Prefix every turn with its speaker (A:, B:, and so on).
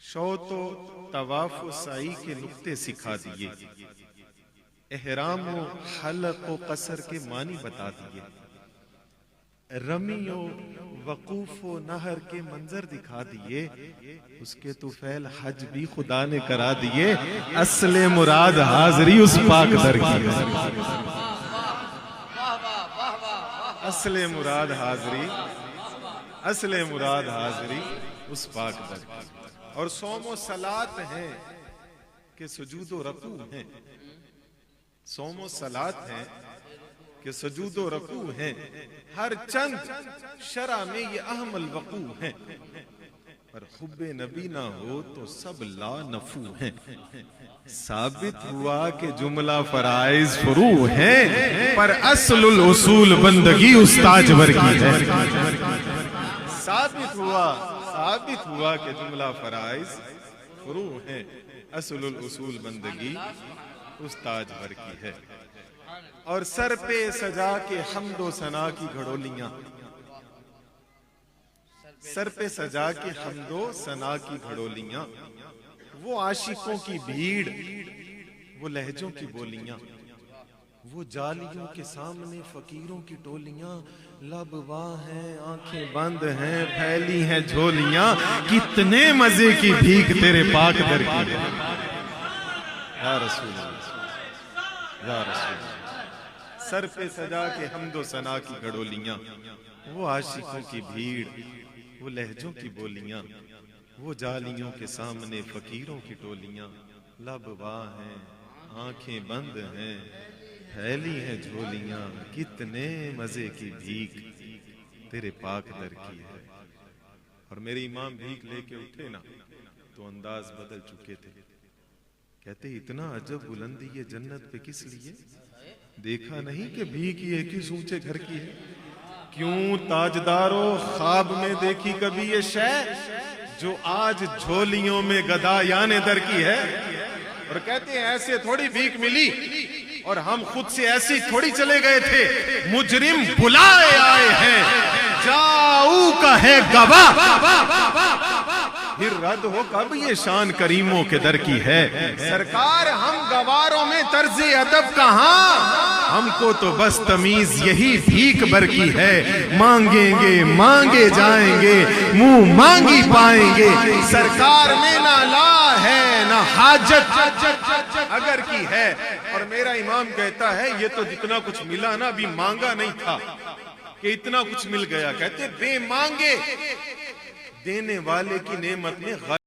A: شوط و طواف و سعی کے نقطے سکھا دیے، احرام و حلق و قصر کے معنی بتا دیے، رمی و وقوف و نہر کے منظر دکھا دیے، اس کے طفیل حج بھی خدا نے کرا دیے۔ اصل مراد حاضری اس پاک در کی ہے، اصل مراد حاضری، اصل مراد حاضری اس پاک در کی۔ اور صوم و صلات ہیں کہ سجود و رکوع ہیں، صوم و صلات ہیں کہ سجود و رکوع ہیں، ہر چند شرع میں یہ اہم الوقوع ہیں، پر حب نبی نہ ہو تو سب لا نفو ہیں۔ ثابت ہوا کہ جملہ فرائض فروع ہیں، پر اصل الاصول بندگی استاج ور کی ہے۔ ثابت ہوا کہ جملہ فرائض فروع ہیں، اصل الاصول بندگی استاج ور کی ہے۔ اور سر پہ سجا کے حمد و ثنا کی گھڑولیاں، سر پہ سجا کے حمد و ثنا کی گھڑولیاں، وہ عاشقوں کی بھیڑ، وہ لہجوں کی بولیاں، وہ جالیوں کے سامنے فقیروں کی ٹولیاں، لب واہ ہیں آنکھیں بند ہیں پھیلی ہیں جھولیاں، کتنے مزے کی بھیک تیرے پاک در کی ہے۔ یا رسول اللہ، یا رسول اللہ، سر پہ سجا کے حمد و ثنا کی گھڑولیاں، وہ عاشقوں کی بھیڑ، وہ لہجوں کی بولیاں، وہ جالیوں کے سامنے فقیروں کی ٹولیاں، لب واہ ہیں آنکھیں بند ہیں پھیلی ہیں جھولیاں، کتنے مزے کی بھیک تیرے پاک در کی ہے۔ اور میرے امام بھیک لے کے اٹھے نا تو انداز بدل چکے تھے، کہتے اتنا عجب بلندی یہ جنت پہ کس لیے؟ دیکھا نہیں کہ بھیک یہ کس اونچے گھر کی ہے؟ کیوں تاجدارو خواب میں دیکھی کبھی یہ شے جو آج جھولیوں میں گدایان در کی ہے؟ اور کہتے ہیں ایسے تھوڑی بھیک ملی اور ہم خود سے ایسی تھوڑی چلے گئے تھے، مجرم بلائے آئے ہیں جاؤ کا ہے گواہ، پھر رد ہو کب یہ شان کریموں کے در کی ہے۔ سرکار ہم گواروں میں طرز ادب کہاں، ہم کو تو بس تمیز یہی بھیک بھر کی ہے، مانگیں گے مانگے جائیں گے منہ مانگی پائیں گے، سرکار میں نہ لا ہے نہ حاجت اگر کی ہے۔ اور میرا امام کہتا ہے یہ تو جتنا کچھ ملا نا ابھی مانگا نہیں تھا کہ اتنا کچھ مل گیا، کہتے بے مانگے دینے والے کی نعمت میں